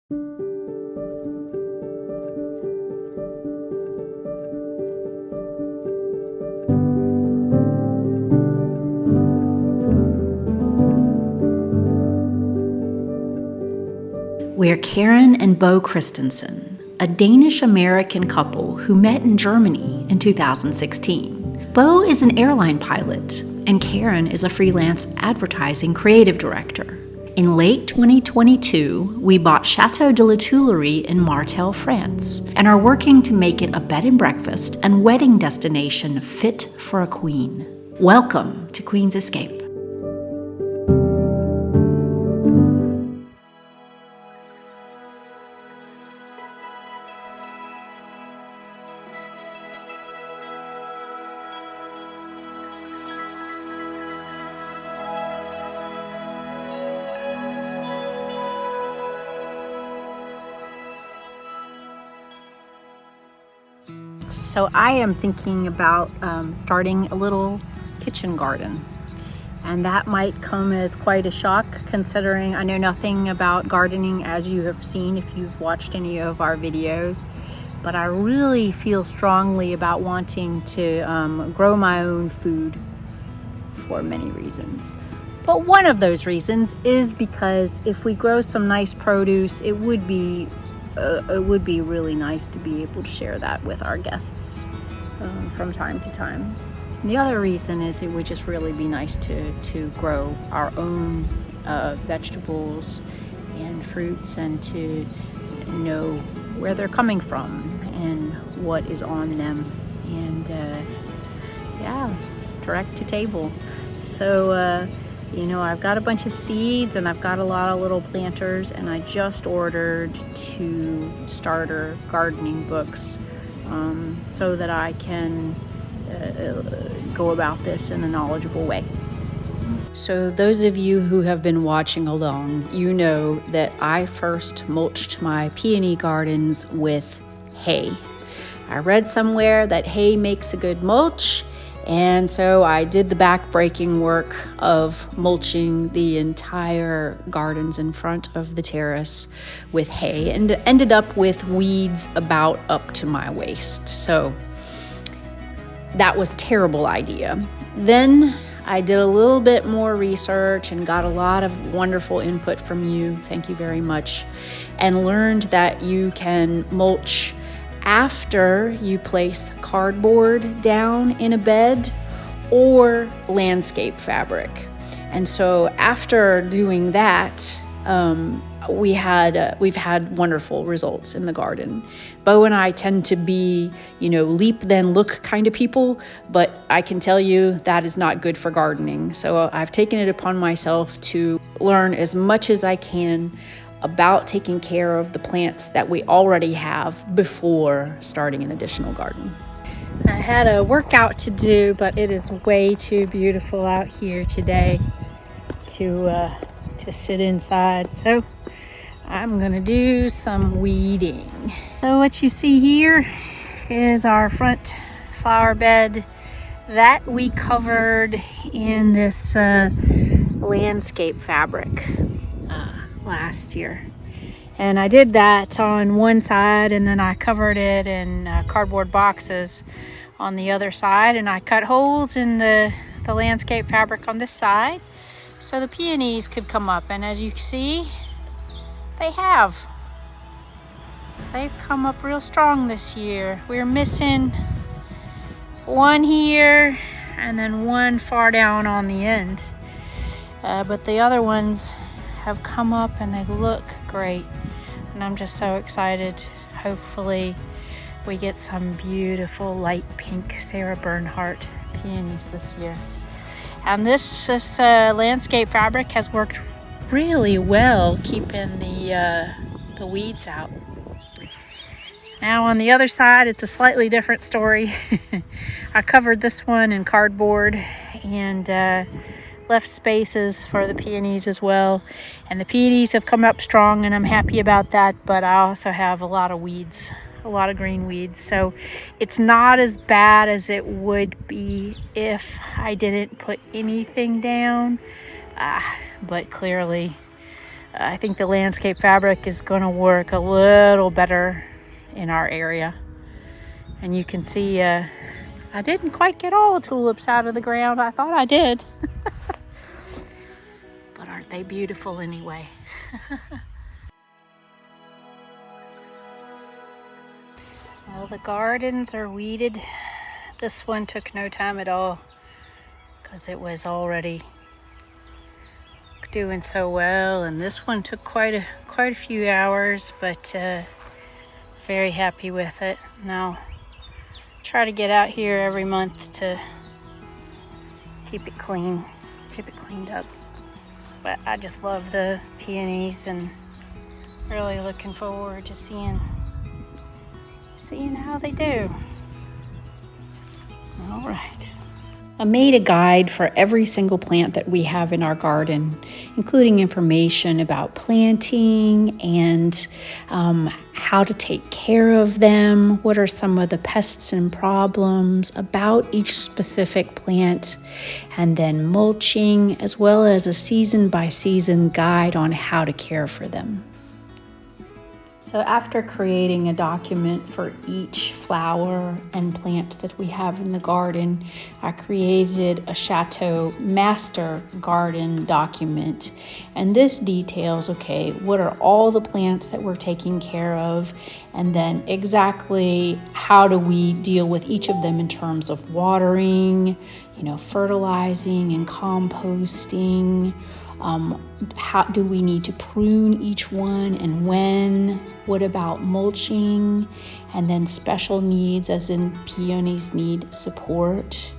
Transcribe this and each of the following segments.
We're Karen and Bo Christensen, a Danish-American couple who met in Germany in 2016. Bo is an airline pilot, and Karen is a freelance advertising creative director. In late 2022, we bought Château de La Tuilerie in Martel, France, and are working to make it a bed and breakfast and wedding destination fit for a queen. Welcome to Queen's Escape. So I am thinking about starting a little kitchen garden, and that might come as quite a shock considering I know nothing about gardening, as you have seen if you've watched any of our videos, but I really feel strongly about wanting to grow my own food for many reasons. But one of those reasons is because if we grow some nice produce, it would be really nice to be able to share that with our guests from time to time. And the other reason is it would just really be nice to grow our own vegetables and fruits and to know where they're coming from and what is on them, and direct to table. So I've got a bunch of seeds and I've got a lot of little planters, and I just ordered 2 starter gardening books so that I can go about this in a knowledgeable way. So those of you who have been watching along, you know that I first mulched my peony gardens with hay. I read somewhere that hay makes a good mulch, and so I did the back-breaking work of mulching the entire gardens in front of the terrace with hay, and ended up with weeds about up to my waist. So that was a terrible idea. Then I did a little bit more research and got a lot of wonderful input from you. Thank you very much. And learned that you can mulch after you place cardboard down in a bed or landscape fabric. And so after doing that, we've had wonderful results in the garden. Bo and I tend to be, leap then look kind of people, but I can tell you that is not good for gardening. So I've taken it upon myself to learn as much as I can about taking care of the plants that we already have before starting an additional garden. I had a workout to do, but it is way too beautiful out here today to sit inside. So I'm gonna do some weeding. So what you see here is our front flower bed that we covered in this landscape fabric last year. And I did that on one side, and then I covered it in cardboard boxes on the other side, and I cut holes in the landscape fabric on this side so the peonies could come up. And as you see, they have. They've come up real strong this year. We're missing one here and then one far down on the end. But the other ones have come up and they look great. And I'm just so excited. Hopefully we get some beautiful light pink Sarah Bernhardt peonies this year. And this landscape fabric has worked really well keeping the weeds out. Now on the other side, it's a slightly different story. I covered this one in cardboard and left spaces for the peonies as well. And the peonies have come up strong and I'm happy about that, but I also have a lot of weeds, a lot of green weeds. So it's not as bad as it would be if I didn't put anything down. But clearly I think the landscape fabric is going to work a little better in our area. And you can see I didn't quite get all the tulips out of the ground. I thought I did. But aren't they beautiful anyway? Well, the gardens are weeded. This one took no time at all because it was already doing so well, and this one took quite a few hours, but very happy with it. Now try to get out here every month to keep it clean, keep it cleaned up. But I just love the peonies and really looking forward to seeing how they do. All right. I made a guide for every single plant that we have in our garden, including information about planting and how to take care of them, what are some of the pests and problems about each specific plant, and then mulching, as well as a season-by-season guide on how to care for them. So after creating a document for each flower and plant that we have in the garden, I created a Chateau master garden document. And this details, okay, what are all the plants that we're taking care of, and then exactly how do we deal with each of them in terms of watering, fertilizing and composting. How do we need to prune each one and when? What about mulching? And then special needs, as in peonies need support.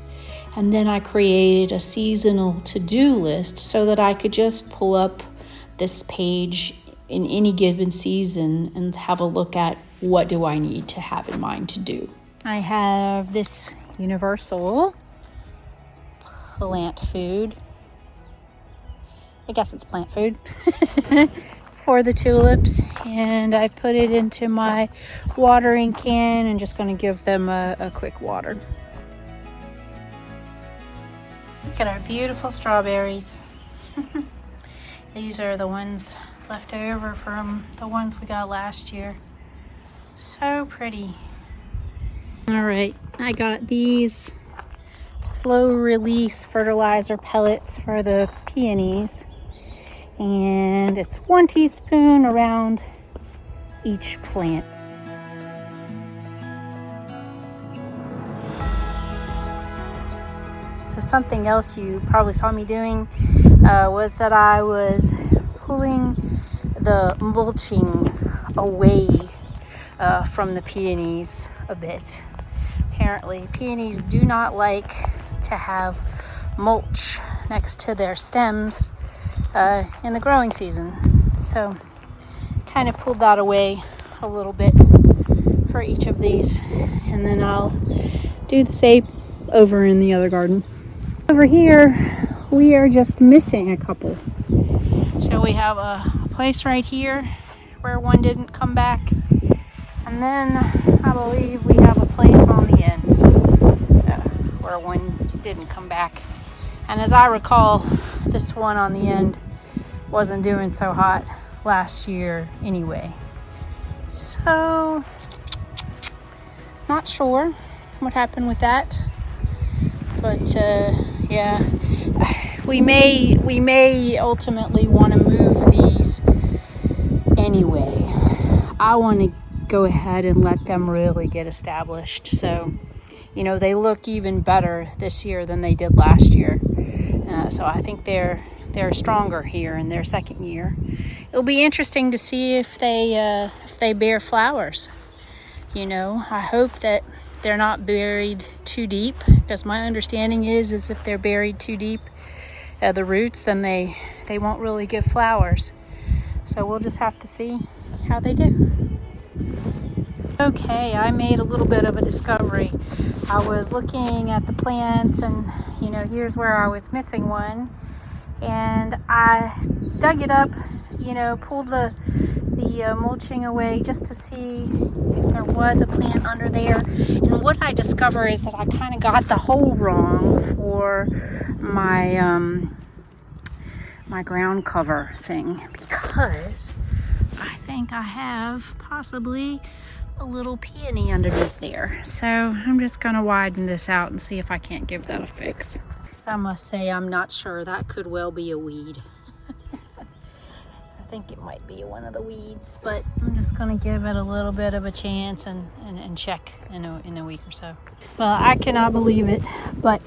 And then I created a seasonal to-do list so that I could just pull up this page in any given season and have a look at what do I need to have in mind to do. I have this universal plant food. I guess it's plant food for the tulips, and I put it into my watering can and just going to give them a quick water. Look at our beautiful strawberries. These are the ones left over from the ones we got last year. So pretty. All right, I got these slow release fertilizer pellets for the peonies. And it's 1 teaspoon around each plant. So something else you probably saw me doing was that I was pulling the mulching away from the peonies a bit. Apparently, peonies do not like to have mulch next to their stems in the growing season. So kind of pulled that away a little bit for each of these, and then I'll do the same over in the other garden. Over here we are just missing a couple. So we have a place right here where one didn't come back, and then I believe we have a place on the end where one didn't come back. And as I recall, this one on the end wasn't doing so hot last year anyway. So, not sure what happened with that. But yeah, we may ultimately want to move these anyway. I want to go ahead and let them really get established. So, they look even better this year than they did last year. So I think they're stronger here in their second year. It'll be interesting to see if they bear flowers. I hope that they're not buried too deep, because my understanding is if they're buried too deep, the roots, then they won't really give flowers. So we'll just have to see how they do. Okay, I made a little bit of a discovery. I was looking at the plants, and here's where I was missing one, and I dug it up, pulled the mulching away just to see if there was a plant under there. And what I discovered is that I kind of got the hole wrong for my my ground cover thing, because because I think I have possibly a little peony underneath there. So I'm just gonna widen this out and see if I can't give that a fix. I must say I'm not sure. That could well be a weed. I think it might be one of the weeds, but I'm just gonna give it a little bit of a chance and check in a week or so. Well, I cannot believe it, but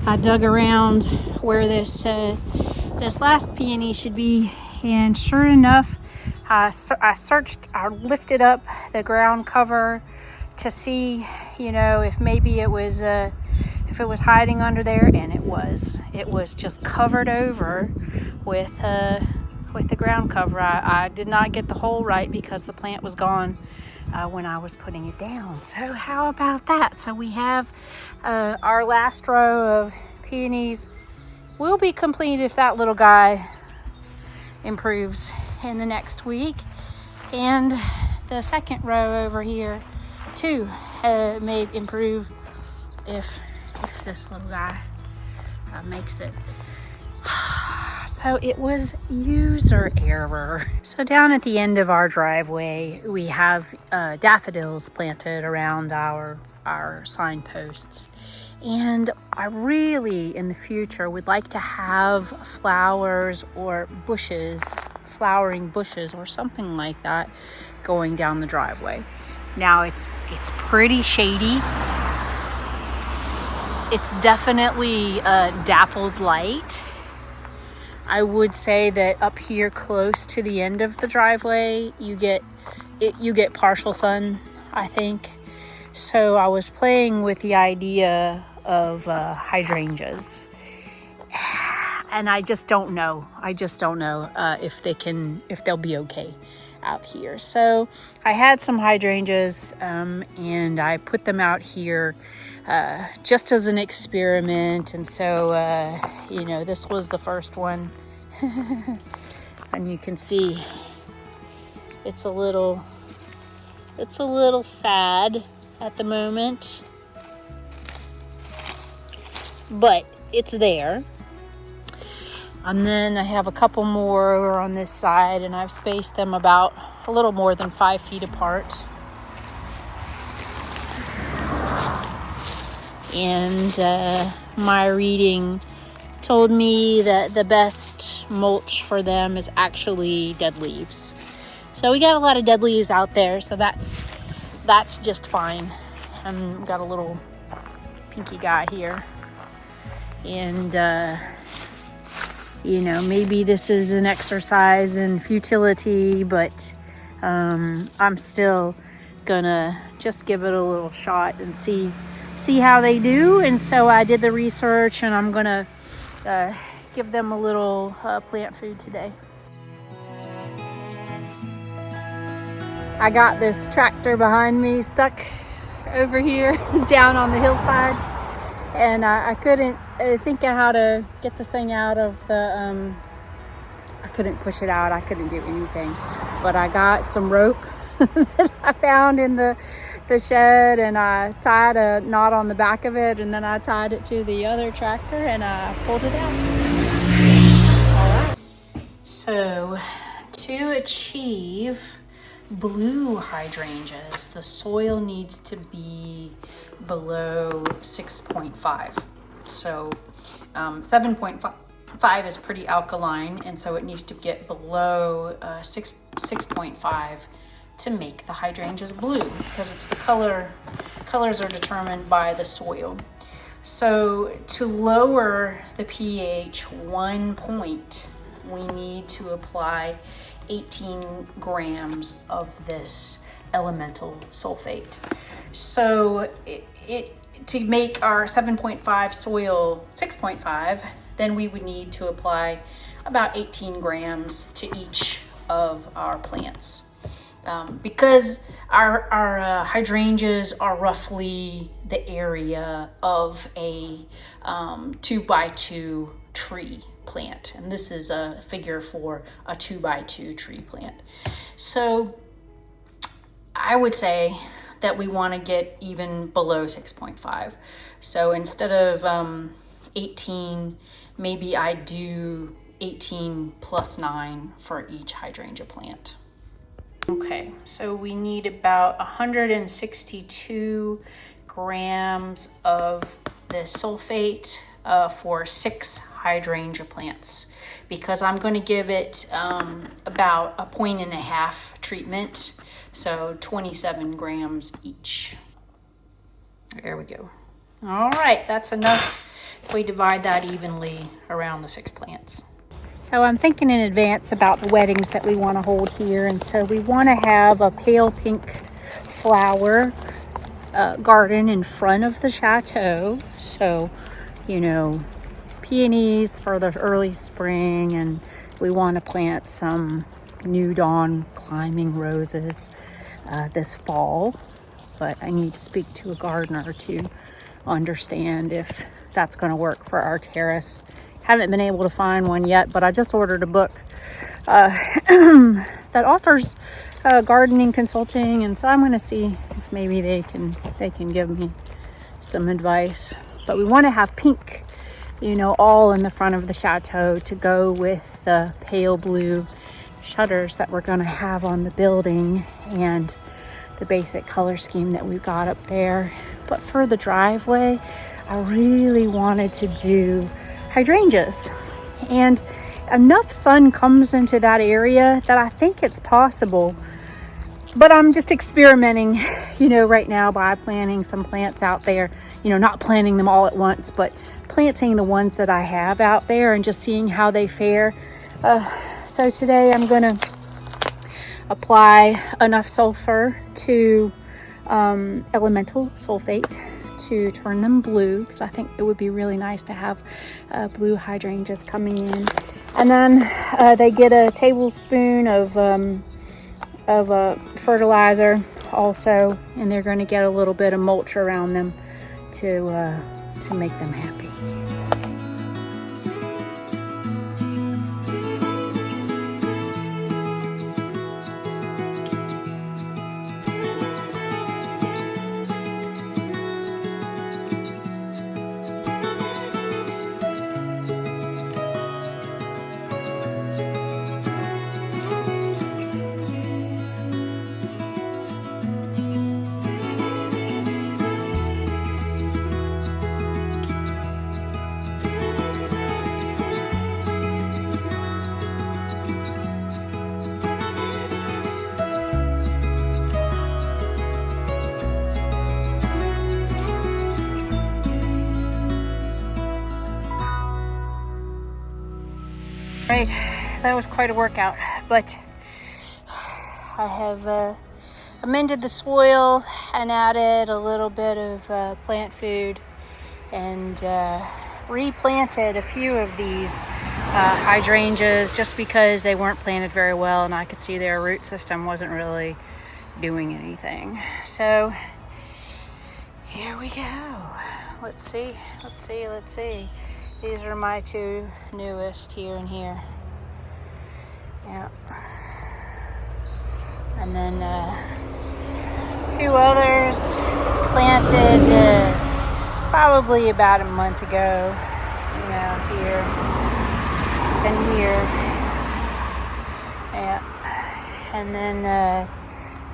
I dug around where this last peony should be, and sure enough, I lifted up the ground cover to see, you know, if maybe it was hiding under there, and it was just covered over with the ground cover. I did not get the hole right because the plant was gone when I was putting it down. So how about that? So we have our last row of peonies will be complete if that little guy improves in the next week, and the second row over here too may improve if this little guy makes it. So it was user error. So down at the end of our driveway, we have daffodils planted around our signposts. And I really, in the future, would like to have flowers or bushes, flowering bushes or something like that going down the driveway. Now it's pretty shady. It's definitely dappled light. I would say that up here close to the end of the driveway, you get partial sun, I think. So I was playing with the idea of hydrangeas, and I just don't know if they'll be okay out here. So I had some hydrangeas and I put them out here just as an experiment, and so you know, this was the first one. And you can see it's a little sad at the moment, but it's there. And then I have a couple more over on this side, and I've spaced them about a little more than 5 feet apart. And my reading told me that the best mulch for them is actually dead leaves. So we got a lot of dead leaves out there, so that's just fine. Got a little pinky guy here, and you know, maybe this is an exercise in futility, but I'm still gonna just give it a little shot and see how they do. And so I did the research, and I'm gonna give them a little plant food today. I got this tractor behind me stuck over here down on the hillside, and I couldn't think of how to get this thing out of the I couldn't push it out. I couldn't do anything, but I got some rope that I found in the shed, and I tied a knot on the back of it, and then I tied it to the other tractor, and I pulled it out. All right. So to achieve blue hydrangeas, the soil needs to be below 6.5. So 7.5 is pretty alkaline, and so it needs to get below 6.5 to make the hydrangeas blue, because it's the colors are determined by the soil. So to lower the pH 1 point, we need to apply 18 grams of this elemental sulfate. So to make our 7.5 soil 6.5, then we would need to apply about 18 grams to each of our plants. Because our hydrangeas are roughly the area of a 2x2 tree plant, and this is a figure for a 2x2 tree plant. So I would say that we want to get even below 6.5. So instead of 18, maybe I do 18 plus 9 for each hydrangea plant. Okay, so we need about 162 grams of the sulfate for 6 hydrangea plants, because I'm going to give it about a 1.5 treatment, so 27 grams each. There we go. All right, that's enough if we divide that evenly around the 6 plants. So I'm thinking in advance about the weddings that we want to hold here, and so we want to have a pale pink flower garden in front of the chateau. So, you know, peonies for the early spring, and we want to plant some new dawn climbing roses this fall. But I need to speak to a gardener to understand if that's going to work for our terrace. Haven't been able to find one yet, but I just ordered a book that offers gardening consulting, and so I'm going to see if maybe they can give me some advice. But we want to have pink, you know, all in the front of the chateau to go with the pale blue shutters that we're going to have on the building and the basic color scheme that we've got up there. But for the driveway, I really wanted to do hydrangeas, and enough sun comes into that area that I think it's possible. But I'm just experimenting, you know, right now by planting some plants out there, you know, not planting them all at once, but planting the ones that I have out there and just seeing how they fare. So today I'm going to apply enough sulfur to elemental sulfate to turn them blue, because I think it would be really nice to have blue hydrangeas coming in. And then they get a tablespoon of fertilizer also, and they're going to get a little bit of mulch around them to make them happy. Right, that was quite a workout, but I have amended the soil and added a little bit of plant food and replanted a few of these hydrangeas just because they weren't planted very well and I could see their root system wasn't really doing anything. So here we go. Let's see. These are my 2 newest here and here. Yeah. And then 2 others planted probably about a month ago. You know, here and here. Yeah. And then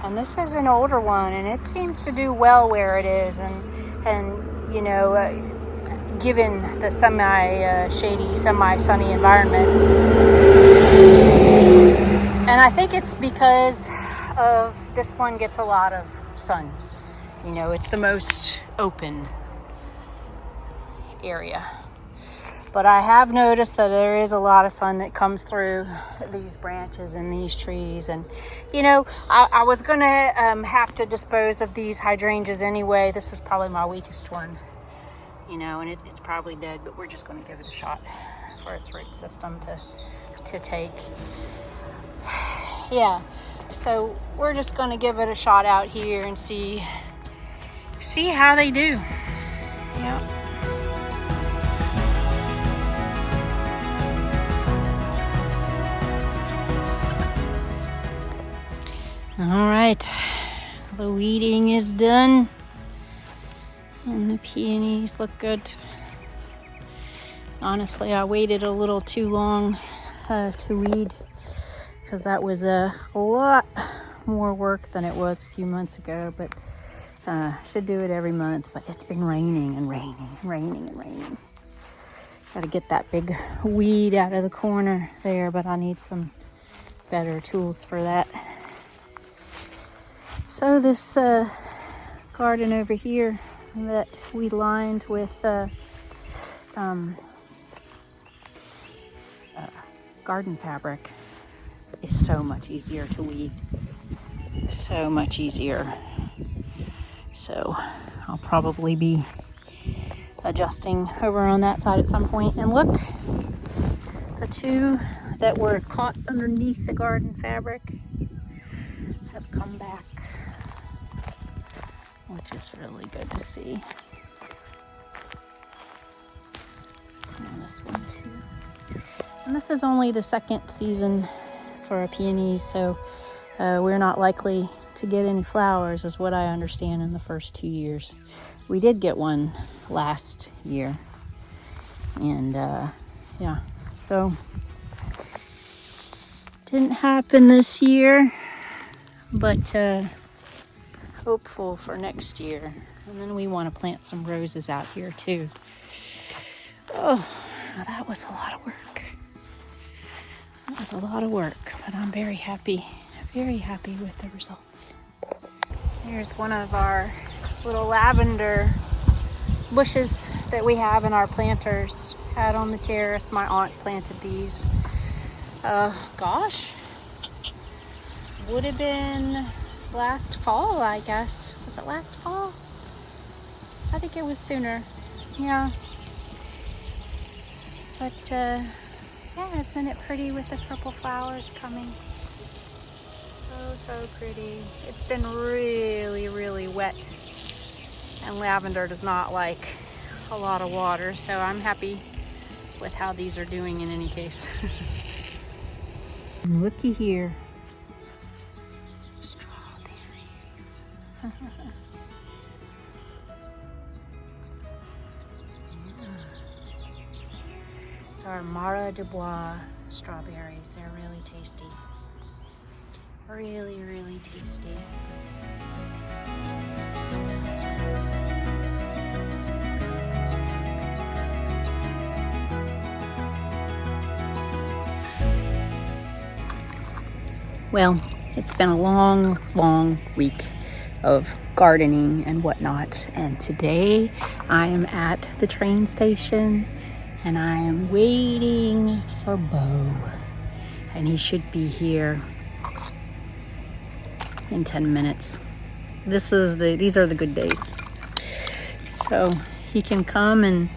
and this is an older one, and it seems to do well where it is, and you know, given the semi-shady, semi-sunny environment. And I think it's because of this one gets a lot of sun. You know, it's the most open area. But I have noticed that there is a lot of sun that comes through these branches and these trees. And, you know, I was going to have to dispose of these hydrangeas anyway. This is probably my weakest one. You know, and it's probably dead, but we're just going to give it a shot for its root system to take. Yeah, so we're just going to give it a shot out here and see how they do. Yeah. All right, the weeding is done. And the peonies look good. Honestly, I waited a little too long to weed, because that was a lot more work than it was a few months ago. But should do it every month. But it's been raining and raining and raining and raining. Got to get that big weed out of the corner there, but I need some better tools for that. So this garden over here that we lined with garden fabric is so much easier to weed. So much easier. So I'll probably be adjusting over on that side at some point. And look, the two that were caught underneath the garden fabric have come back, which is really good to see. And this one too. And this is only the second season for our peonies, so we're not likely to get any flowers, is what I understand, in the first 2 years. We did get one last year, and yeah, so didn't happen this year, but hopeful for next year. And then we want to plant some roses out here too. Oh, that was a lot of work. That was a lot of work, but I'm very happy with the results. Here's one of our little lavender bushes that we have in our planters. Out on the terrace, my aunt planted these. Gosh, would have been last fall, I guess. Was it last fall? I think it was sooner. Yeah. But yeah, isn't it pretty with the purple flowers coming? So pretty. It's been really wet, and lavender does not like a lot of water, so I'm happy with how these are doing in any case. Looky here. Strawberries. It's our Mara de Bois strawberries. They're really tasty. Really tasty. Well, it's been a long week of gardening and whatnot, and today I am at the train station and I am waiting for Bo, and he should be here in 10 minutes. These are the good days. So he can come and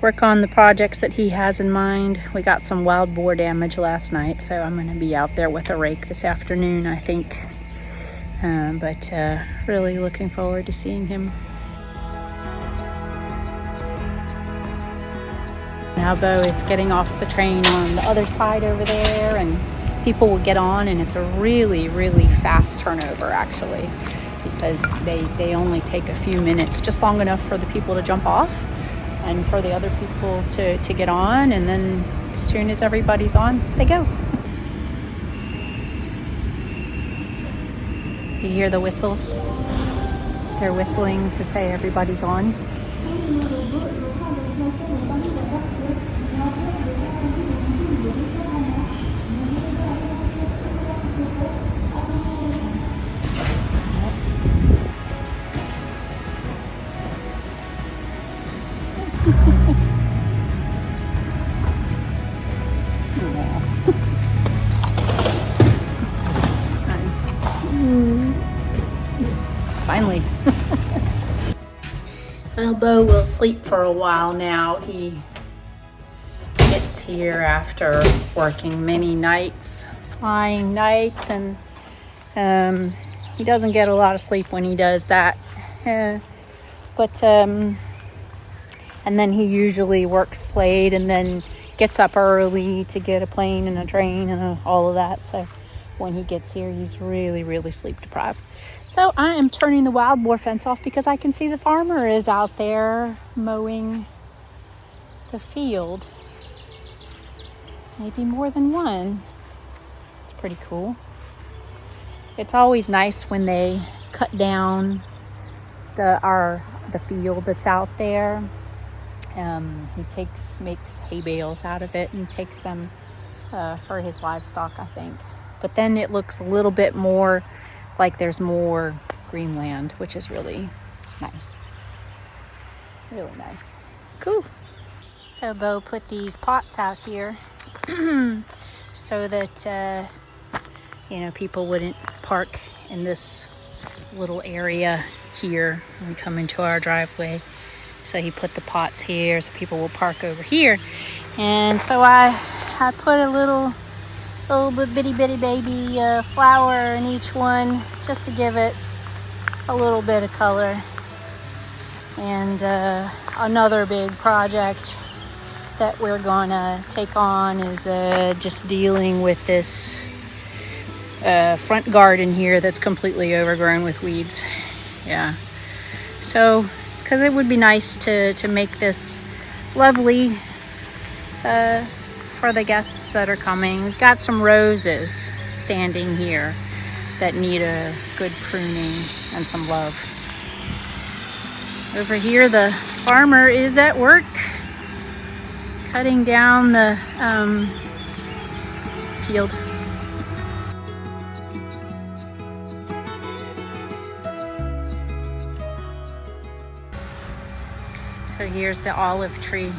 work on the projects that he has in mind. We got some wild boar damage last night, so I'm gonna be out there with a rake this afternoon, I think. But really looking forward to seeing him. Now Bo is getting off the train on the other side over there, and people will get on, and it's a really fast turnover actually, because they only take a few minutes, just long enough for the people to jump off and for the other people to get on, and then as soon as everybody's on, they go. You hear the whistles? They're whistling to say everybody's on. Finally. Well, Bo will sleep for a while now. He gets here after working many nights, flying nights, and he doesn't get a lot of sleep when he does that. And then he usually works late and then gets up early to get a plane and a train and all of that. So when he gets here, he's really sleep deprived. So I am turning the wild boar fence off because I can see the farmer is out there mowing the field. maybe more than one. It's pretty cool. It's always nice when they cut down the field that's out there. He makes hay bales out of it and takes them for his livestock, I think. But then it looks a little bit more like there's more green land, which is really nice. Really nice. Cool. So Bo put these pots out here so that people wouldn't park in this little area here when we come into our driveway. So he put the pots here so people will park over here. And so I put a little bitty baby flower in each one just to give it a little bit of color. And another big project that we're gonna take on is just dealing with this front garden here that's completely overgrown with weeds. Yeah. So, because it would be nice to make this lovely for the guests that are coming. We've got some roses standing here that need a good pruning and some love. Over here, the farmer is at work cutting down the field. So here's the olive tree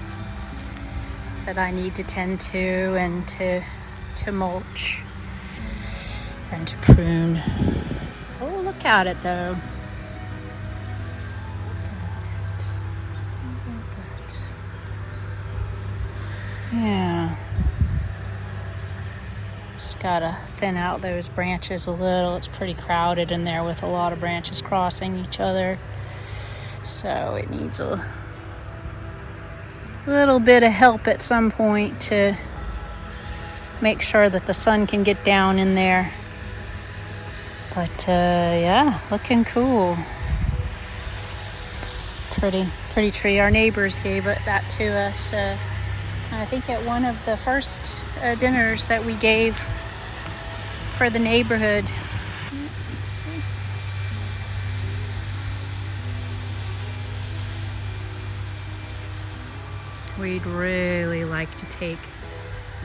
that I need to tend to and to mulch and to prune. Oh, look at it though. Look at it. Yeah. Just gotta thin out those branches a little. It's pretty crowded in there with a lot of branches crossing each other. So it needs a little bit of help at some point to make sure that the sun can get down in there. But yeah, looking cool. Pretty tree. Our neighbors gave that to us. I think at one of the first dinners that we gave for the neighborhood. We'd really like to take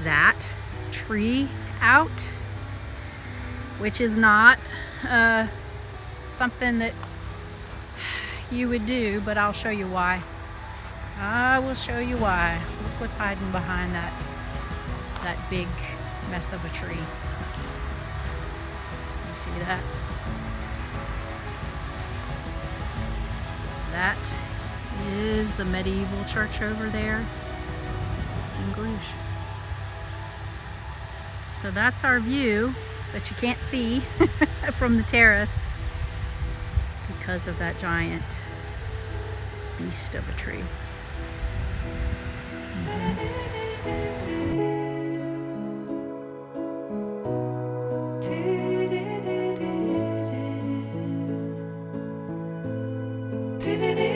that tree out, which is not something that you would do, but I'll show you why. I will show you why. Look what's hiding behind that big mess of a tree. You see that? That is the medieval church over there in Gluge. So that's our view, but you can't see from the terrace because of that giant beast of a tree. Did it